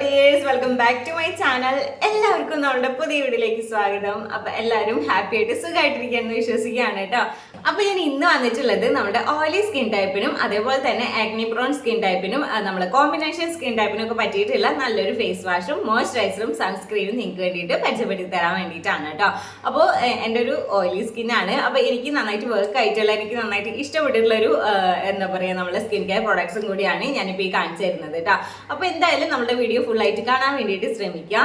Dears, welcome back to my channel. എല്ലാവർക്കും നമ്മുടെ പുതിയ വീഡിയോയിലേക്ക് സ്വാഗതം. അപ്പൊ എല്ലാവരും ഹാപ്പി ആയിട്ട് സുഖമായിട്ടിരിക്കുകയെന്ന് വിശ്വസിക്കുകയാണ് കേട്ടോ. അപ്പൊ ഞാൻ ഇന്ന് വന്നിട്ടുള്ളത് നമ്മുടെ ഓയിലി സ്കിൻ ടൈപ്പിനും അതേപോലെ തന്നെ ആക്നി പ്രോൺ സ്കിൻ ടൈപ്പിനും നമ്മുടെ കോമ്പിനേഷൻ സ്കിൻ ടൈപ്പിനും ഒക്കെ പറ്റിയിട്ടുള്ള നല്ലൊരു ഫേസ് വാഷും മോയ്സ്ചറൈസറും സൺസ്ക്രീനും നിങ്ങൾക്ക് വേണ്ടിയിട്ട് പരിചയപ്പെടുത്തി തരാൻ വേണ്ടിയിട്ടാണ് കേട്ടോ. അപ്പോൾ എൻ്റെ ഒരു ഓയിലി സ്കിന്നാണ്. അപ്പോൾ എനിക്ക് നന്നായിട്ട് വർക്ക് ആയിട്ടുള്ള, എനിക്ക് നന്നായിട്ട് ഇഷ്ടപ്പെട്ടിട്ടുള്ള ഒരു എന്താ പറയുക, നമ്മുടെ സ്കിൻ കെയർ പ്രൊഡക്ട്സും കൂടിയാണ് ഞാനിപ്പോൾ ഈ കാണിച്ചു തരുന്നത് കേട്ടോ. അപ്പോൾ എന്തായാലും നമ്മുടെ വീഡിയോ ഫുൾ ആയിട്ട് കാണാൻ വേണ്ടിയിട്ട് ശ്രമിക്കുക.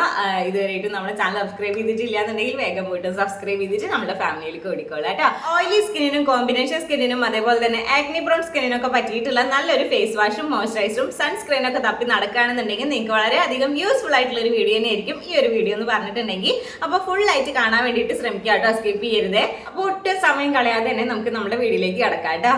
ഇതുവരെയായിട്ടും നമ്മുടെ ചാനൽ സബ്സ്ക്രൈബ് ചെയ്തിട്ടില്ല എന്നുണ്ടെങ്കിൽ വേഗം പോയിട്ട് സബ്സ്ക്രൈബ് ചെയ്തിട്ട് നമ്മുടെ ഫാമിലിയിലേക്ക് ഓടിക്കോളാം കേട്ടോ. ഓയിലി സ്കിന്നിനും കോമ്പിനേഷൻ സ്കിന്നിനും അതേപോലെ തന്നെ ആക്നി പ്രോൺ സ്കിന്നിനൊക്കെ പറ്റിയിട്ടുള്ള നല്ലൊരു ഫേസ് വാഷും മോയ്സ്ചറൈസറും സൺസ്ക്രീനും ഒക്കെ തപ്പി നടക്കുകയാണെന്നുണ്ടെങ്കിൽ നിങ്ങൾക്ക് വളരെയധികം യൂസ്ഫുൾ ആയിട്ടുള്ള ഒരു വീഡിയോ തന്നെ ആയിരിക്കും ഈ ഒരു വീഡിയോ എന്ന് പറഞ്ഞിട്ടുണ്ടെങ്കിൽ. അപ്പോൾ ഫുൾ ആയിട്ട് കാണാൻ വേണ്ടിയിട്ട് ശ്രമിക്കുക കേട്ടോ, സ്കിപ്പ് ചെയ്യരുത്. അപ്പോൾ ഒട്ടും സമയം കളയാതെ തന്നെ നമുക്ക് നമ്മുടെ വീഡിയോയിലേക്ക് കടക്കാം കേട്ടോ.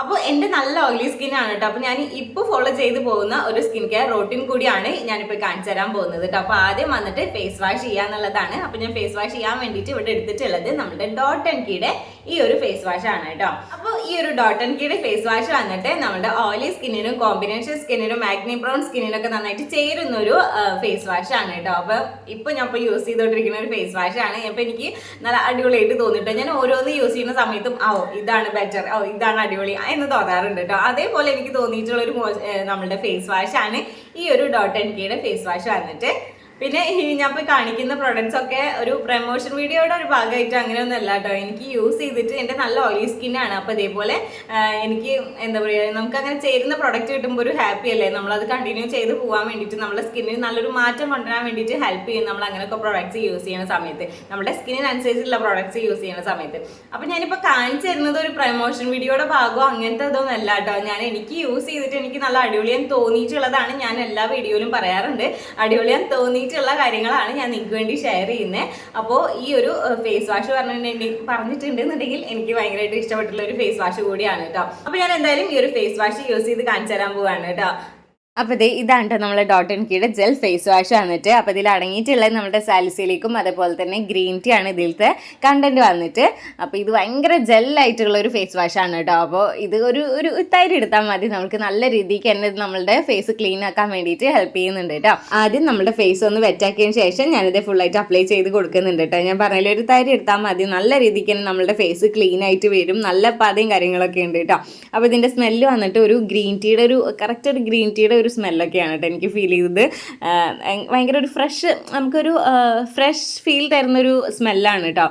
അപ്പോൾ എൻ്റെ നല്ല ഓയിലി സ്കിന്നാണ് കേട്ടോ. അപ്പോൾ ഞാൻ ഇപ്പോൾ ഫോളോ ചെയ്ത് പോകുന്ന ഒരു സ്കിൻ കെയർ റൂട്ടീൻ കൂടിയാണ് ഞാനിപ്പോൾ കാണിച്ചു തരാൻ പോകുന്നത് കേട്ടോ. അപ്പോൾ ആദ്യം വന്നിട്ട് ഫേസ് വാഷ് ചെയ്യാന്നുള്ളതാണ്. അപ്പോൾ ഞാൻ ഫേസ് വാഷ് ചെയ്യാൻ വേണ്ടിയിട്ട് ഇവിടെ എടുത്തിട്ടുള്ളത് നമ്മുടെ ഡോട്ട് ആൻഡ് കീയുടെ ഈ ഒരു ഫേസ് വാഷ് ആണ് കേട്ടോ. അപ്പോൾ ഈ ഒരു ഡോട്ട് ആൻഡ് കീയുടെ ഫേസ് വാഷ് വന്നിട്ട് നമ്മുടെ ഓയിലി സ്കിന്നിനും കോമ്പിനേഷൻ സ്കിന്നിനും ആക്നി പ്രോൺ സ്കിന്നിനൊക്കെ നന്നായിട്ട് ചേരുന്ന ഒരു ഫേസ് വാഷ് ആണ് കേട്ടോ. അപ്പോൾ ഇപ്പോൾ ഞാൻ ഇപ്പോൾ യൂസ് ചെയ്തുകൊണ്ടിരിക്കുന്ന ഒരു ഫേസ് വാഷ് ആണ്. അപ്പോൾ എനിക്ക് നല്ല അടിപൊളിയായിട്ട് തോന്നിട്ടോ. ഞാൻ ഓരോന്ന് യൂസ് ചെയ്യുന്ന സമയത്തും ഇതാണ് ബെറ്റർ, ഇതാണ് അടിപൊളി എന്ന് തോന്നാറുണ്ട് കേട്ടോ. അതേപോലെ എനിക്ക് തോന്നിയിട്ടുള്ള ഒരു നമ്മളുടെ ഫേസ് വാഷ് ആണ് ഈ ഒരു ഡോട്ട് ആൻഡ് കീയുടെ ഫേസ് വാഷ് വന്നിട്ട്. പിന്നെ ഞാൻ ഇപ്പോൾ കാണിക്കുന്ന പ്രൊഡക്ട്സ് ഒക്കെ ഒരു പ്രമോഷൻ വീഡിയോയുടെ ഒരു ഭാഗമായിട്ട് അങ്ങനെയൊന്നും അല്ല കേട്ടോ. എനിക്ക് യൂസ് ചെയ്തിട്ട് എൻ്റെ നല്ല ഓയിലി സ്കിന്നാണ്. അപ്പോൾ ഇതേപോലെ എനിക്ക് എന്താ പറയുക, നമുക്ക് അങ്ങനെ ചേരുന്ന പ്രൊഡക്റ്റ് കിട്ടുമ്പോൾ ഒരു ഹാപ്പി അല്ലേ. നമ്മളത് കണ്ടിന്യൂ ചെയ്ത് പോകാൻ വേണ്ടിയിട്ട് നമ്മുടെ സ്കിന്നിന് നല്ലൊരു മാറ്റം കൊണ്ടുവരാൻ വേണ്ടിയിട്ട് ഹെൽപ്പ് ചെയ്യും നമ്മൾ അങ്ങനെയൊക്കെ പ്രൊഡക്ട്സ് യൂസ് ചെയ്യുന്ന സമയത്ത്, നമ്മുടെ സ്കിന്നിനനുസരിച്ചുള്ള പ്രൊഡക്ട്സ് യൂസ് ചെയ്യുന്ന സമയത്ത്. അപ്പോൾ ഞാനിപ്പോൾ കാണിച്ചു തരുന്നത് ഒരു പ്രമോഷൻ വീഡിയോയുടെ ഭാഗമോ അങ്ങനത്തെ ഇതൊന്നും അല്ല കേട്ടോ. എനിക്ക് യൂസ് ചെയ്തിട്ട് എനിക്ക് നല്ല അടിപൊളിയാൻ തോന്നിയിട്ടുള്ളതാണ് ഞാൻ എല്ലാ വീഡിയോയിലും പറയാറുണ്ട്. അടിപൊളിയാൻ ുള്ള കാര്യങ്ങളാണ് ഞാൻ നിങ്ങൾക്ക് വേണ്ടി ഷെയർ ചെയ്യുന്നത്. അപ്പോൾ ഈ ഒരു ഫേസ് വാഷ് പറഞ്ഞിട്ടുണ്ടെന്നുണ്ടെങ്കിൽ എനിക്ക് ഭയങ്കരമായിട്ട് ഇഷ്ടപ്പെട്ടുള്ള ഒരു ഫേസ് വാഷ് കൂടിയാണ് കേട്ടോ. അപ്പോൾ ഞാൻ എന്തായാലും ഈ ഒരു ഫേസ് വാഷ് യൂസ് ചെയ്ത് കാണിച്ചു തരാൻ പോവാണ് കേട്ടോ. അപ്പോൾ ഇതാണ് കേട്ടോ നമ്മളെ ഡോട്ട് ആൻഡ് കീയുടെ ജെൽ ഫേസ് വാഷ് വന്നിട്ട്. അപ്പോൾ ഇതിൽ അടങ്ങിയിട്ടുള്ളത് നമ്മുടെ സാലിസിലിക്കും അതേപോലെ തന്നെ ഗ്രീൻ ടീ ആണ് ഇതിലത്തെ കണ്ടന്റ് വന്നിട്ട്. അപ്പോൾ ഇത് ഭയങ്കര ജെല്ലായിട്ടുള്ള ഒരു ഫേസ് വാഷ് ആണ് കേട്ടോ. അപ്പോൾ ഇത് ഒരു തൈര് എടുത്താൽ മതി, നമുക്ക് നല്ല രീതിക്ക് തന്നെ നമ്മളുടെ ഫേസ് ക്ലീൻ ആക്കാൻ വേണ്ടിയിട്ട് ഹെൽപ്പ് ചെയ്യുന്നുണ്ട് കേട്ടോ. ആദ്യം നമ്മുടെ ഫേസ് ഒന്ന് വെറ്റാക്കിയതിന് ശേഷം ഞാനിത് ഫുള്ളായിട്ട് അപ്ലൈ ചെയ്ത് കൊടുക്കുന്നുണ്ട് കേട്ടോ. ഞാൻ പറഞ്ഞാൽ ഒരു തൈര് എടുത്താൽ മതി, നല്ല രീതിക്ക് തന്നെ നമ്മളുടെ ഫേസ് ക്ലീൻ ആയിട്ട് വരും. നല്ല പതയും കാര്യങ്ങളൊക്കെ ഉണ്ട് കേട്ടോ. അപ്പോൾ ഇതിൻ്റെ സ്മെല്ല് വന്നിട്ട് ഒരു ഗ്രീൻ ടീയുടെ ഒരു കറക്റ്റ് ഒരു ഗ്രീൻ ടീയുടെ ഒരു സ്മെല്ലൊക്കെയാണ് കേട്ടോ എനിക്ക് ഫീൽ ചെയ്തത്. ഭയങ്കര ഒരു നമുക്കൊരു ഫ്രഷ് ഫീൽ തരുന്നൊരു സ്മെല്ലാണ് കേട്ടോ.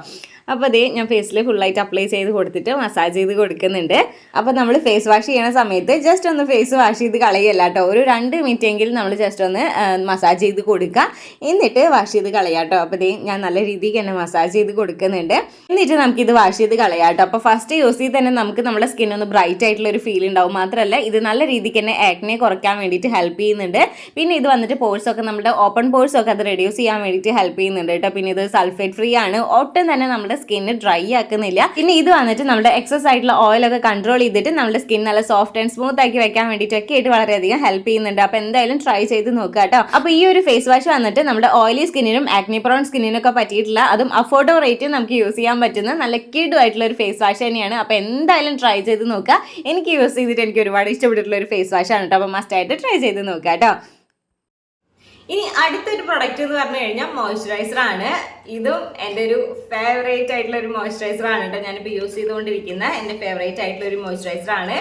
അപ്പോൾ ഞാൻ ഫേസിൽ ഫുള്ളായിട്ട് അപ്ലൈ ചെയ്ത് കൊടുത്തിട്ട് മസാജ് ചെയ്ത് കൊടുക്കുന്നുണ്ട്. അപ്പോൾ നമ്മൾ ഫേസ് വാഷ് ചെയ്യുന്ന സമയത്ത് ജസ്റ്റ് ഒന്ന് ഫേസ് വാഷ് ചെയ്ത് കളയല്ല കേട്ടോ. ഒരു 2 മിനിറ്റ് എങ്കിലും നമ്മൾ ജസ്റ്റ് ഒന്ന് മസാജ് ചെയ്ത് കൊടുക്കുക, എന്നിട്ട് വാഷ് ചെയ്ത് കളയാം കേട്ടോ. അപ്പോൾ ഞാൻ നല്ല രീതിക്ക് തന്നെ മസാജ് ചെയ്ത് കൊടുക്കുന്നുണ്ട്. എന്നിട്ട് നമുക്കിത് വാഷ് ചെയ്ത് കളയാം കേട്ടോ. അപ്പോൾ ഫസ്റ്റ് യൂസ് ചെയ്ത് തന്നെ നമുക്ക് നമ്മുടെ സ്കിൻ ഒന്ന് ബ്രൈറ്റ് ആയിട്ടുള്ള ഒരു ഫീൽ ഉണ്ടാവും. മാത്രമല്ല ഇത് നല്ല രീതിക്ക് തന്നെ ആക്നെ കുറയ്ക്കാൻ വേണ്ടിയിട്ട് ഹെൽപ്പ് ചെയ്യുന്നുണ്ട്. പിന്നെ ഇത് വന്നിട്ട് പോഴ്സൊക്കെ നമ്മുടെ ഓപ്പൺ പോഴ്സൊക്കെ അത് റെഡ്യൂസ് ചെയ്യാൻ വേണ്ടിയിട്ട് ഹെൽപ്പ് ചെയ്യുന്നുണ്ട് കേട്ടോ. പിന്നെ ഇത് സൾഫേറ്റ് ഫ്രീ ആണ്, ഒട്ടും തന്നെ നമ്മുടെ സ്കിന്ന് ഡ്രൈ ആക്കുന്നില്ല. പിന്നെ ഇത് വന്നിട്ട് നമ്മുടെ എക്സസ് ആയിട്ടുള്ള ഓയിലൊക്കെ കൺട്രോൾ ചെയ്തിട്ട് നമ്മുടെ സ്കിൻ നല്ല സോഫ്റ്റ് ആൻഡ് സ്മൂത്ത് ആക്കി വെക്കാൻ വേണ്ടിയിട്ടൊക്കെ ആയിട്ട് വളരെയധികം ഹെൽപ്പ് ചെയ്യുന്നുണ്ട്. അപ്പോൾ എന്തായാലും ട്രൈ ചെയ്ത് നോക്കുക കേട്ടോ. അപ്പോൾ ഈ ഒരു ഫേസ് വാഷ് വന്നിട്ട് നമ്മുടെ ഓയിലി സ്കിന്നിനും ആക്നി പ്രോൺ സ്കിന്നിനൊക്കെ പറ്റിയിട്ടുള്ള, അതും അഫോർഡബിൾ റേറ്റിൽ നമുക്ക് യൂസ് ചെയ്യാൻ പറ്റുന്ന നല്ല കിഡ് ആയിട്ടുള്ള ഒരു ഫേസ് വാഷ് തന്നെയാണ്. അപ്പോൾ എന്തായാലും ട്രൈ ചെയ്ത് നോക്കുക. എനിക്ക് യൂസ് ചെയ്തിട്ട് എനിക്ക് ഒരുപാട് ഇഷ്ടപ്പെട്ടിട്ടുള്ള ഒരു ഫേസ് വാഷ് ആണ് കേട്ടോ. അപ്പോൾ മസ്റ്റ് ആയിട്ട് ട്രൈ ചെയ്ത് നോക്കുക കേട്ടോ. ഇനി അടുത്തൊരു പ്രൊഡക്റ്റ് എന്ന് പറഞ്ഞു കഴിഞ്ഞാൽ മോയ്സ്ചറൈസർ ആണ്. ഇതും എൻ്റെ ഒരു ഫേവറേറ്റ് ആയിട്ടുള്ള ഒരു മോയ്സ്ചറൈസർ ആണ് കേട്ടോ. ഞാനിപ്പോൾ യൂസ് ചെയ്തുകൊണ്ടിരിക്കുന്ന എൻ്റെ ഫേവറേറ്റ് ആയിട്ടുള്ള ഒരു മോയ്സ്ചറൈസർ ആണ്.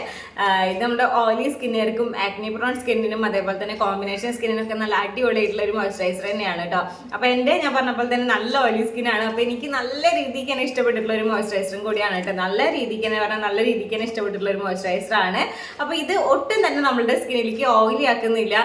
ഇത് നമ്മുടെ ഓയിലി സ്കിന്നുകാർക്കും ആക്നി പ്രോൺ സ്കിന്നിനും അതേപോലെ തന്നെ കോമ്പിനേഷൻ സ്കിന്നിനൊക്കെ നല്ല അടിപൊളിയായിട്ടുള്ള ഒരു മോയ്സ്ചറൈസർ തന്നെയാണ് കേട്ടോ. അപ്പോൾ ഞാൻ പറഞ്ഞപ്പോൾ തന്നെ നല്ല ഓയിലി സ്കിന്നാണ്. അപ്പോൾ എനിക്ക് നല്ല രീതിക്ക് തന്നെ ഇഷ്ടപ്പെട്ടിട്ടുള്ള ഒരു മോയ്സ്ചറൈസറും കൂടിയാണ് കേട്ടോ. നല്ല രീതിക്ക് തന്നെ പറഞ്ഞാൽ നല്ല രീതിക്ക് തന്നെ ഇഷ്ടപ്പെട്ടിട്ടുള്ള ഒരു മോയ്സ്ചറൈസർ ആണ്. അപ്പോൾ ഇത് ഒട്ടും തന്നെ നമ്മളുടെ സ്കിന്നിലേക്ക് ഓയിലി ആക്കുന്നില്ല.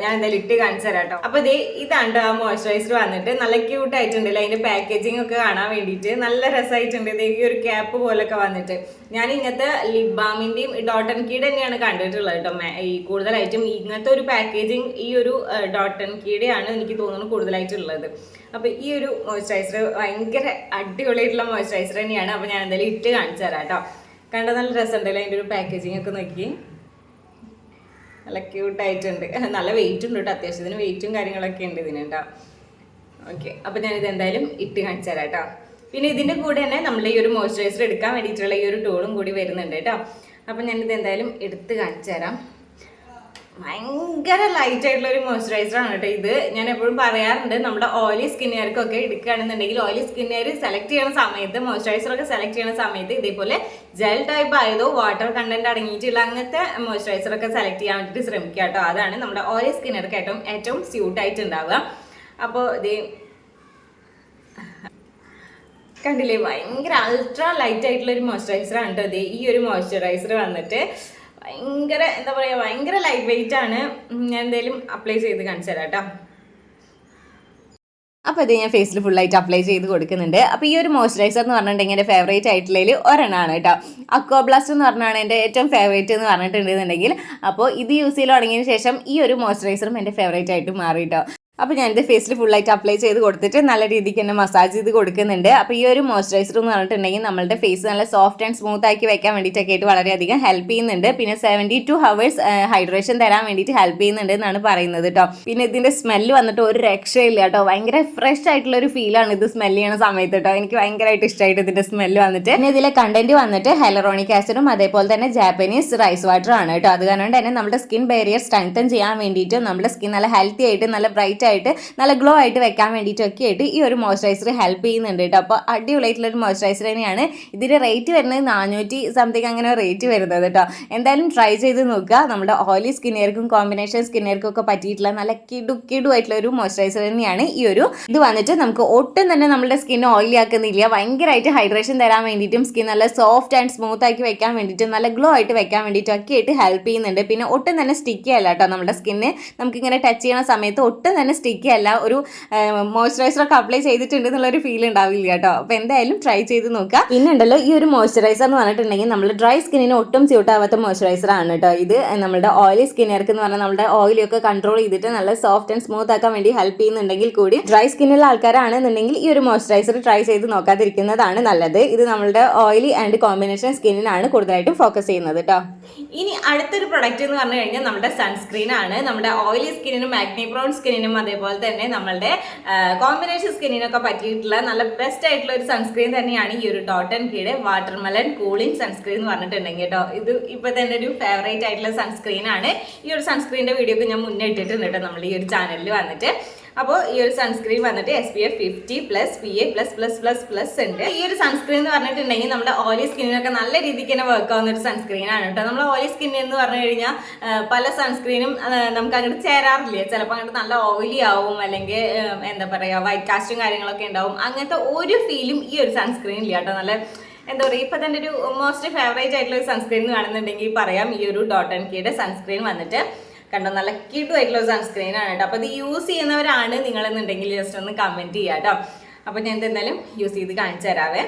ഞാൻ എന്തായാലും ഇട്ട് കാണിച്ചു തരാം കേട്ടോ. അപ്പോൾ ഇതാണ് ആ മോയ്സ്ചറൈസർ വന്നിട്ട് നല്ല ക്യൂട്ട് ആയിട്ടുണ്ടല്ലോ. അതിൻ്റെ പാക്കേജിങ് ഒക്കെ കാണാൻ വേണ്ടിയിട്ട് നല്ല രസമായിട്ടുണ്ട്. ഈ ഒരു ക്യാപ്പ് പോലൊക്കെ വന്നിട്ട് ഞാൻ ഇങ്ങനത്തെ ലിപ് ബാമിൻ്റെയും ഡോട്ട് ആൻഡ് കീയുടെ തന്നെയാണ് കണ്ടിട്ടുള്ളത് കേട്ടോ. ഈ കൂടുതലായിട്ടും ഇങ്ങനത്തെ ഒരു പാക്കേജിങ് ഈ ഒരു ഡോട്ട് ആൻഡ് കീയുടെയാണ് എനിക്ക് തോന്നുന്നു കൂടുതലായിട്ടുള്ളത്. അപ്പോൾ ഈ ഒരു മോയ്സ്ചറൈസർ ഭയങ്കര അടിപൊളിയായിട്ടുള്ള മോയ്സ്ചറൈസർ തന്നെയാണ്. അപ്പോൾ ഞാൻ എന്തായാലും ഇട്ട് കാണിച്ചു തരാം കേട്ടോ. കണ്ട നല്ല രസമുണ്ടല്ലോ അതിൻ്റെ ഒരു പാക്കേജിങ് ഒക്കെ നോക്കി, നല്ല ക്യൂട്ടായിട്ടുണ്ട്. നല്ല വെയിറ്റ് ഉണ്ട് കേട്ടോ, അത്യാവശ്യത്തിന് വെയിറ്റും കാര്യങ്ങളൊക്കെ ഉണ്ട് ഇതിന് കേട്ടോ. ഓക്കെ, അപ്പോൾ ഞാനിത് എന്തായാലും ഇട്ട് കാണിച്ചു തരാം കേട്ടോ. പിന്നെ ഇതിൻ്റെ കൂടെ തന്നെ നമ്മൾ ഈ ഒരു മോയ്സ്ചറൈസർ എടുക്കാൻ വേണ്ടിയിട്ടുള്ള ഈ ഒരു ടൂളും കൂടി വരുന്നുണ്ട് കേട്ടോ. അപ്പോൾ ഞാനിത് എന്തായാലും എടുത്ത് കാണിച്ചു തരാം. ഭയങ്കര ലൈറ്റ് ആയിട്ടുള്ള ഒരു മോയ്സ്ചറൈസർ ആണ് കേട്ടോ ഇത്. ഞാൻ എപ്പോഴും പറയാറുണ്ട്, നമ്മുടെ ഓയിലി സ്കിന്നുകാർക്കൊക്കെ എടുക്കുകയാണെന്നുണ്ടെങ്കിൽ ഓയിലി സ്കിന്നുകാർ സെലക്ട് ചെയ്യുന്ന സമയത്ത്, മോയ്സ്ചറൈസർ ഒക്കെ സെലക്ട് ചെയ്യുന്ന സമയത്ത് ഇതേപോലെ ജെൽ ടൈപ്പ് ആയതോ വാട്ടർ കണ്ടന്റ് അടങ്ങിയിട്ടുള്ള അങ്ങനത്തെ മോയ്സ്ചറൈസർ ഒക്കെ സെലക്ട് ചെയ്യാൻ വേണ്ടിയിട്ട് ശ്രമിക്കുക കേട്ടോ. അതാണ് നമ്മുടെ ഓയിലി സ്കിന്നുകാർക്ക് ഏറ്റവും സ്യൂട്ട് ആയിട്ട് ഉണ്ടാവുക. അപ്പോൾ ഇത് കണ്ടില്ലേ, ഭയങ്കര അൾട്രാ ലൈറ്റ് ആയിട്ടുള്ള ഒരു മോയ്സ്ചറൈസർ ആണ് കേട്ടോ ഇത്. ഈ ഒരു മോയ്സ്ചറൈസർ വന്നിട്ട് ഭയങ്കര എന്താ പറയുക, ഭയങ്കര ലൈറ്റ് വെയിറ്റ് ആണ്. ഞാൻ എന്തായാലും അപ്ലൈ ചെയ്ത് കാണിച്ചു തരാം കേട്ടോ. അപ്പോൾ ഇത് ഞാൻ ഫേസിൽ ഫുള്ളായിട്ട് അപ്ലൈ ചെയ്ത് കൊടുക്കുന്നുണ്ട്. അപ്പോൾ ഈ ഒരു മോയ്സ്ചറൈസർ എന്ന് പറഞ്ഞിട്ടുണ്ടെങ്കിൽ എൻ്റെ ഫേവറേറ്റ് ആയിട്ടുള്ളതിൽ ഒരെണ്ണമാണ് കേട്ടോ. അക്വാബ്ലാസ്റ്റ് എന്ന് പറഞ്ഞാണ് എൻ്റെ ഏറ്റവും ഫേവറേറ്റ് എന്ന് പറഞ്ഞിട്ടുണ്ടെന്നുണ്ടെങ്കിൽ. അപ്പോൾ ഇത് യൂസ് ചെയ്ത് തുടങ്ങിയതിന് ശേഷം ഈ ഒരു മോയ്സ്ചറൈസറും എൻ്റെ ഫേവറേറ്റ് ആയിട്ട് മാറി കേട്ടോ. അപ്പോൾ ഞാനിത് ഫേസിൽ ഫുള്ളായിട്ട് അപ്ലൈ ചെയ്ത് കൊടുത്തിട്ട് നല്ല രീതിക്ക് തന്നെ മസാജ് ചെയ്ത് കൊടുക്കുന്നുണ്ട്. അപ്പോൾ ഈ ഒരു മോയ്സ്ചറൈസർ എന്ന് പറഞ്ഞിട്ടുണ്ടെങ്കിൽ നമ്മളുടെ ഫേസ് നല്ല സോഫ്റ്റ് ആൻഡ് സ്മൂത്ത് ആക്കി വെക്കാൻ വേണ്ടിയിട്ടൊക്കെ ആയിട്ട് വളരെയധികം ഹെൽപ്പ് ചെയ്യുന്നുണ്ട്. പിന്നെ 72 hours ഹൈഡ്രേഷൻ തരാൻ വേണ്ടിയിട്ട് ഹെൽപ്പ് ചെയ്യുന്നുണ്ട് എന്നാണ് പറയുന്നത് കേട്ടോ. പിന്നെ ഇതിൻ്റെ സ്മെല്ല് വന്നിട്ട് ഒരു രക്ഷയില്ല കേട്ടോ. ഭയങ്കര ഫ്രഷ് ആയിട്ടുള്ള ഒരു ഫീലാണ് ഇത് സ്മെല്ല് ചെയ്യണ സമയത്ത് കേട്ടോ. എനിക്ക് ഭയങ്കരമായിട്ട് ഇഷ്ടമായിട്ട് ഇതിൻ്റെ സ്മെല്ല് വന്നിട്ട്. പിന്നെ ഇതിലെ കണ്ടന്റ് വന്നിട്ട് ഹൈലറോണിക് ആസിഡും അതേപോലെ തന്നെ ജാപ്പനീസ് റൈസ് വാട്ടർ ആണ് കേട്ടോ. അത് കാരണം തന്നെ നമ്മുടെ സ്കിൻ ബാരിയർ സ്ട്രെങ്തൻ ചെയ്യാൻ വേണ്ടിയിട്ട് നമ്മുടെ സ്കിൻ നല്ല ഹെൽത്തി ആയിട്ട് നല്ല ബ്രൈറ്റ് ആയിട്ട് നല്ല ഗ്ലോ ആയിട്ട് വെക്കാൻ വേണ്ടിയിട്ടൊക്കെ ആയിട്ട് ഈ ഒരു മോയ്സ്ചറൈസർ ഹെൽപ്പ് ചെയ്യുന്നുണ്ട് കേട്ടോ. അപ്പോൾ അടിപൊളിയായിട്ടുള്ളൊരു മോയ്സ്ചറൈസർ തന്നെയാണ്. ഇതിൻ്റെ റേറ്റ് വരുന്നത് 400 സംതിങ് അങ്ങനെ റേറ്റ് വരുന്നത് കേട്ടോ. എന്തായാലും ട്രൈ ചെയ്ത് നോക്കുക. നമ്മുടെ ഓയിലി സ്കിന്നുകാർക്കും കോമ്പിനേഷൻ സ്കിന്നുകാർക്കും ഒക്കെ പറ്റിയിട്ടുള്ള നല്ല കിടു ആയിട്ടുള്ള ഒരു മോയ്സ്ചറൈസർ തന്നെയാണ് ഈ ഒരു ഇത് വന്നിട്ട്. നമുക്ക് ഒട്ടും തന്നെ നമ്മുടെ സ്കിൻ ഓയിലി ആക്കുന്നില്ല. ഭയങ്കരമായിട്ട് ഹൈഡ്രേഷൻ തരാൻ വേണ്ടിയിട്ടും സ്കിൻ നല്ല സോഫ്റ്റ് ആൻഡ് സ്മൂത്ത് ആക്കി വെക്കാൻ വേണ്ടിയിട്ടും നല്ല ഗ്ലോ ആയിട്ട് വെക്കാൻ വേണ്ടിയിട്ടും ഒക്കെ ആയിട്ട് ഹെൽപ്പ് ചെയ്യുന്നുണ്ട്. പിന്നെ ഒട്ടും തന്നെ സ്റ്റിക്കി അല്ല കേട്ടോ. നമ്മുടെ സ്കിന്ന് നമുക്കിങ്ങനെ ടച്ച് ചെയ്യുന്ന സമയത്ത് ഒട്ടും തന്നെ സ്റ്റിക്കി അല്ല. ഒരു മോയ്സ്ചറൈസർ ഒക്കെ അപ്ലൈ ചെയ്തിട്ടുണ്ട് എന്നുള്ളൊരു ഫീൽ ഉണ്ടാവില്ല കേട്ടോ. അപ്പോൾ എന്തായാലും ട്രൈ ചെയ്ത് നോക്കുക. പിന്നെ ഉണ്ടല്ലോ, ഈ ഒരു മോയ്സ്ചറൈസർ എന്ന് പറഞ്ഞിട്ടുണ്ടെങ്കിൽ നമ്മൾ ഡ്രൈ സ്കിന്നിന് ഒട്ടും സ്യൂട്ട് ആവാത്ത മോയ്സ്ചറൈസർ ആണ് കേട്ടോ. ഇത് നമ്മുടെ ഓയിലി സ്കിന്നുകാർക്ക് എന്ന് പറഞ്ഞാൽ നമ്മുടെ ഓയിലൊക്കെ കൺട്രോൾ ചെയ്തിട്ട് നല്ല സോഫ്റ്റ് ആൻഡ് സ്മൂത്ത് ആക്കാൻ വേണ്ടി ഹെൽപ്പ് ചെയ്യുന്നുണ്ടെങ്കിൽ കൂടി ഡ്രൈ സ്കിന്നുള്ള ആൾക്കാരാണെന്നുണ്ടെങ്കിൽ ഈ ഒരു മോയ്സ്ചറൈസർ ട്രൈ ചെയ്ത് നോക്കാതിരിക്കുന്നതാണ് നല്ലത്. ഇത് നമ്മുടെ ഓയിലി ആൻഡ് കോമ്പിനേഷൻ സ്കിന്നിനാണ് കൂടുതലായിട്ടും ഫോക്കസ് ചെയ്യുന്നത് കേട്ടോ. ഇനി അടുത്തൊരു പ്രൊഡക്റ്റ് എന്ന് പറഞ്ഞു കഴിഞ്ഞാൽ നമ്മുടെ സൺസ്ക്രീൻ ആണ്. നമ്മുടെ ഓയിലി സ്കിന്നിനും ആക്നെ പ്രോൺ സ്കിന്നിനും അതേപോലെ തന്നെ നമ്മളുടെ കോമ്പിനേഷൻ സ്കിന്നിനൊക്കെ പറ്റിയിട്ടുള്ള നല്ല ബെസ്റ്റ് ആയിട്ടുള്ള ഒരു സൺസ്ക്രീൻ തന്നെയാണ് ഈ ഒരു ഡോട്ട് & കീയുടെ വാട്ടർമെലൺ കൂളിംഗ് സൺസ്ക്രീൻ എന്ന് പറഞ്ഞിട്ടുണ്ടെങ്കിൽ കേട്ടോ. ഇത് ഇപ്പോൾ തന്നെ ഒരു ഫേവറേറ്റ് ആയിട്ടുള്ള സൺസ്ക്രീൻ ആണ്. ഈ ഒരു സൺസ്ക്രീനിന്റെ വീഡിയോ ഒക്കെ ഞാൻ മുന്നേ ഇട്ടിട്ടുണ്ട് കേട്ടോ നമ്മൾ ഈ ഒരു ചാനലിൽ വന്നിട്ട്. അപ്പോൾ ഈ ഒരു സൺസ്ക്രീൻ വന്നിട്ട് SPF 50+ PA++++ ഉണ്ട്. ഈ ഒരു സൺസ്ക്രീൻ എന്ന് പറഞ്ഞിട്ടുണ്ടെങ്കിൽ നമ്മുടെ ഓയിലി സ്കിന്നിനൊക്കെ നല്ല രീതിക്ക് തന്നെ വർക്ക് ആവുന്ന ഒരു സൺസ്ക്രീൻ ആണ് കേട്ടോ. നമ്മൾ ഓയിലി സ്കിൻ എന്ന് പറഞ്ഞു കഴിഞ്ഞാൽ പല സൺസ്ക്രീനും നമുക്ക് അങ്ങോട്ട് ചേരാറില്ല. ചിലപ്പോൾ അങ്ങോട്ട് നല്ല ഓയിലി ആവും, അല്ലെങ്കിൽ എന്താ പറയുക വൈറ്റ് കാസ്റ്റും കാര്യങ്ങളൊക്കെ ഉണ്ടാവും. അങ്ങനത്തെ ഒരു ഫീലും ഈ ഒരു സൺസ്ക്രീൻ ഇല്ല കേട്ടോ. നല്ല എന്താ പറയുക, ഇപ്പം തന്നെ ഒരു മോസ്റ്റ് ഫേവറേറ്റ് ആയിട്ടുള്ള ഒരു സൺസ്ക്രീൻ കാണുന്നുണ്ടെങ്കിൽ പറയാം ഈ ഒരു ഡോട്ട് & കീയുടെ സൺസ്ക്രീൻ വന്നിട്ട്. കണ്ടോ, നല്ല ക്യൂട്ടായിട്ടുള്ള സൺസ്ക്രീൻ ആണ് കേട്ടോ. അപ്പോൾ ഇത് യൂസ് ചെയ്യുന്നവരാണ് നിങ്ങളെന്നുണ്ടെങ്കിൽ ജസ്റ്റ് ഒന്ന് കമൻറ്റ് ചെയ്യുക കേട്ടോ. അപ്പോൾ ഞാൻ എന്തായാലും യൂസ് ചെയ്ത് കാണിച്ചു തരാവേ.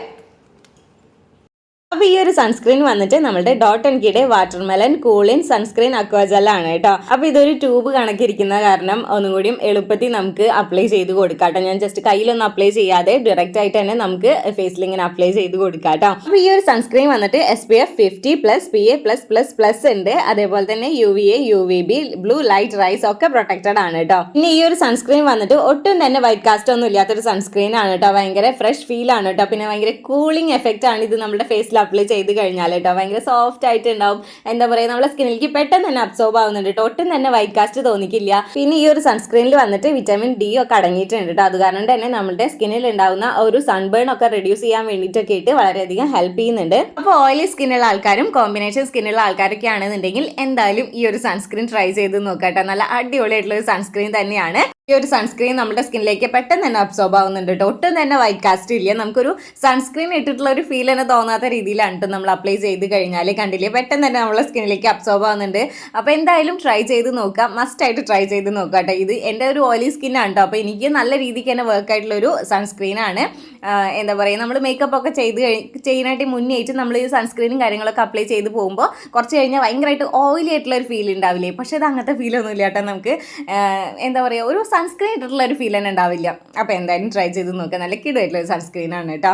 അപ്പോൾ ഈ ഒരു സൺസ്ക്രീൻ വന്നിട്ട് നമ്മുടെ ഡോട്ട് & കീയുടെ വാട്ടർമെലൺ കൂളിംഗ് സൺസ്ക്രീൻ അക്വാജൽ ആണ് കേട്ടോ. അപ്പോൾ ഇതൊരു ട്യൂബ് കണക്കിരിക്കുന്ന കാരണം ഒന്നും കൂടിയും എളുപ്പത്തിൽ നമുക്ക് അപ്ലൈ ചെയ്ത് കൊടുക്കാം കേട്ടോ. ഞാൻ ജസ്റ്റ് കയ്യിലൊന്നും അപ്ലൈ ചെയ്യാതെ ഡയറക്റ്റ് ആയിട്ട് തന്നെ നമുക്ക് ഫേസിൽ ഇങ്ങനെ അപ്ലൈ ചെയ്ത് കൊടുക്കാം കേട്ടോ. അപ്പോൾ ഈ ഒരു സൺസ്ക്രീൻ വന്നിട്ട് SPF 50+ PA+++ ഉണ്ട്. അതേപോലെ തന്നെ UVA UVB blue light rays ഒക്കെ പ്രൊട്ടക്റ്റഡ് ആണ് കേട്ടോ. പിന്നെ ഈ ഒരു സൺസ്ക്രീൻ വന്നിട്ട് ഒട്ടും തന്നെ വൈറ്റ് കാസ്റ്റ് ഒന്നും ഇല്ലാത്തൊരു സൺസ്ക്രീൻ ആണ് കേട്ടോ. ഭയങ്കര ഫ്രഷ് ഫീൽ ആണ് കേട്ടോ. പിന്നെ ഭയങ്കര കൂളിംഗ് എഫക്റ്റ് ആണ് ഇത് നമ്മുടെ ഫേസിൽ അപ്ലൈ ചെയ്ത് കഴിഞ്ഞാൽ കേട്ടോ. ഭയങ്കര സോഫ്റ്റ് ആയിട്ട് ഉണ്ടാവും. എന്താ പറയുക, നമ്മുടെ സ്കിന്നിലേക്ക് പെട്ടെന്ന് തന്നെ അബ്സോർബ് ആവുന്നുണ്ട് കേട്ടോ. ഒട്ടും തന്നെ വൈറ്റ് കാസ്റ്റ് തോന്നിക്കില്ല. പിന്നെ ഈ ഒരു സൺസ്ക്രീനിൽ വന്നിട്ട് വിറ്റാമിൻ D ഒക്കെ അടങ്ങിയിട്ടുണ്ട് കേട്ടോ. അത് കാരണം തന്നെ നമ്മുടെ സ്കിന്നിൽ ഉണ്ടാവുന്ന ഒരു സൺബേൺ ഒക്കെ റെഡ്യൂസ് ചെയ്യാൻ വേണ്ടിയിട്ടൊക്കെ ആയിട്ട് വളരെയധികം ഹെൽപ്പ് ചെയ്യുന്നുണ്ട്. അപ്പോൾ ഓയിലി സ്കിന്നുള്ള ആൾക്കാരും കോമ്പിനേഷൻ സ്കിന്നുള്ള ആൾക്കാരൊക്കെ ആണെന്നുണ്ടെങ്കിൽ എന്തായാലും ഈ ഒരു സൺസ്ക്രീൻ ട്രൈ ചെയ്ത് നോക്കാം. നല്ല അടിപൊളിയായിട്ടുള്ള ഒരു സൺസ്ക്രീൻ തന്നെയാണ്. ഈ ഒരു സൺസ്ക്രീൻ നമ്മുടെ സ്കിന്നിലേക്ക് പെട്ടെന്ന് തന്നെ അബ്സോർബ് ആവുന്നുണ്ട് കേട്ടോ. ഒട്ടും തന്നെ വൈറ്റ് കാസ്റ്റ് ഇല്ല. നമുക്കൊരു സൺസ്ക്രീൻ ഇട്ടിട്ടുള്ള ഒരു ഫീൽ തന്നെ തോന്നാത്ത രീതിയിലാണ് നമ്മൾ അപ്ലൈ ചെയ്ത് കഴിഞ്ഞാൽ കണ്ടില്ലേ, പെട്ടെന്ന് തന്നെ നമ്മളെ സ്കിന്നിലേക്ക് അബ്സോർബ് ആവുന്നുണ്ട്. അപ്പോൾ എന്തായാലും ട്രൈ ചെയ്ത് നോക്കാം. മസ്റ്റ് ആയിട്ട് ട്രൈ ചെയ്ത് നോക്കാം കേട്ടോ. ഇത് എൻ്റെ ഒരു ഓയിലി സ്കിന്നാണ് കേട്ടോ. അപ്പോൾ എനിക്ക് നല്ല രീതിക്ക് തന്നെ വർക്ക് ആയിട്ടുള്ള ഒരു സൺസ്ക്രീനാണ്. എന്താ പറയുക, നമ്മൾ മേക്കപ്പ് ഒക്കെ ചെയ്യാനായിട്ട് മുന്നേ ആയിട്ട് നമ്മൾ ഈ സൺസ്ക്രീനും കാര്യങ്ങളൊക്കെ അപ്ലൈ ചെയ്ത് പോകുമ്പോൾ കുറച്ച് കഴിഞ്ഞാൽ ഭയങ്കരമായിട്ട് ഓയിലി ആയിട്ടുള്ള ഒരു ഫീൽ ഉണ്ടാവില്ലേ. പക്ഷേ ഇത് അങ്ങനത്തെ ഫീലൊന്നും ഇല്ല കേട്ടോ. നമുക്ക് എന്താ പറയുക, ഒരു സൺസ്ക്രീൻ ഇട്ടിട്ടുള്ള ഒരു ഫീൽ തന്നെ ഉണ്ടാവില്ല. അപ്പോൾ എന്തായാലും ട്രൈ ചെയ്ത് നോക്കുക. നല്ല കിടുവായിട്ടുള്ള ഒരു സൺസ്ക്രീനാണ് കേട്ടോ.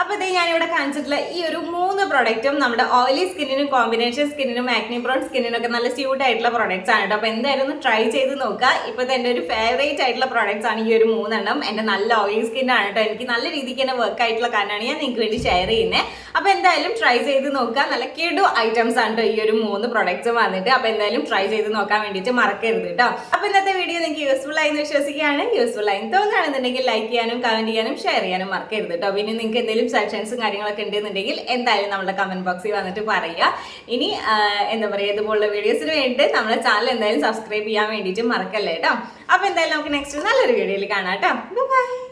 അപ്പൊ ഇതേ ഞാനിവിടെ കാണിച്ചിട്ടുള്ള ഈ ഒരു 3 പ്രൊഡക്റ്റും നമ്മുടെ ഓയിലി സ്കിന്നിനും കോമ്പിനേഷൻ സ്കിന്നിനും ആക്നി പ്രോൺ സ്കിന്നിനും ഒക്കെ നല്ല സ്യൂട്ട് ആയിട്ടുള്ള പ്രൊഡക്ട്സ് ആണ് കേട്ടോ. അപ്പൊ എന്തായാലും ഒന്ന് ട്രൈ ചെയ്ത് നോക്കുക. ഇപ്പോഴത്തെ എൻ്റെ ഒരു ഫേവറേറ്റ് ആയിട്ടുള്ള പ്രൊഡക്ട്സ് ആണ് ഈ ഒരു 3 എൻ്റെ നല്ല ഓയിലി സ്കിൻ ആണ് കേട്ടോ. എനിക്ക് നല്ല രീതിക്ക് തന്നെ വർക്ക് ആയിട്ടുള്ള കാരണമാണ് ഞാൻ നിങ്ങൾക്ക് വേണ്ടി ഷെയർ ചെയ്യുന്നത്. അപ്പൊ എന്തായാലും ട്രൈ ചെയ്ത് നോക്കുക. നല്ല കിടു ഐറ്റംസ് ആണ് കേട്ടോ ഈ ഒരു 3 പ്രൊഡക്ട്സ് വന്നിട്ട്. അപ്പൊ എന്തായാലും ട്രൈ ചെയ്ത് നോക്കാൻ വേണ്ടിയിട്ട് മറക്കരുത് കേട്ടോ. അപ്പൊ ഇന്നത്തെ വീഡിയോ നിങ്ങൾക്ക് യൂസ്ഫുൾ ആയി എന്ന് വിശ്വസിക്കുകയാണ്. യൂസ്ഫുൾ ആയി തോന്നുകയാണെന്നുണ്ടെങ്കിൽ ലൈക്ക് ചെയ്യാനും കമന്റ് ചെയ്യാനും ഷെയർ ചെയ്യാനും മറക്കരുത് കേട്ടോ. പിന്നെ നിങ്ങൾക്ക് എന്തെങ്കിലും സജഷൻസും കാര്യങ്ങളൊക്കെ ഉണ്ടെന്നുണ്ടെങ്കിൽ എന്തായാലും നമ്മുടെ കമന്റ് ബോക്സിൽ വന്നിട്ട് പറയുക. ഇനി എന്താ പറയുക, ഇതുപോലുള്ള വീഡിയോസിന് വേണ്ടി നമ്മുടെ ചാനൽ എന്തായാലും സബ്സ്ക്രൈബ് ചെയ്യാൻ വേണ്ടിയിട്ട് മറക്കല്ലേ കേട്ടോ. അപ്പൊ എന്തായാലും നമുക്ക് നെക്സ്റ്റ് നല്ലൊരു വീഡിയോയിൽ കാണാം കേട്ടോ. ബൈ.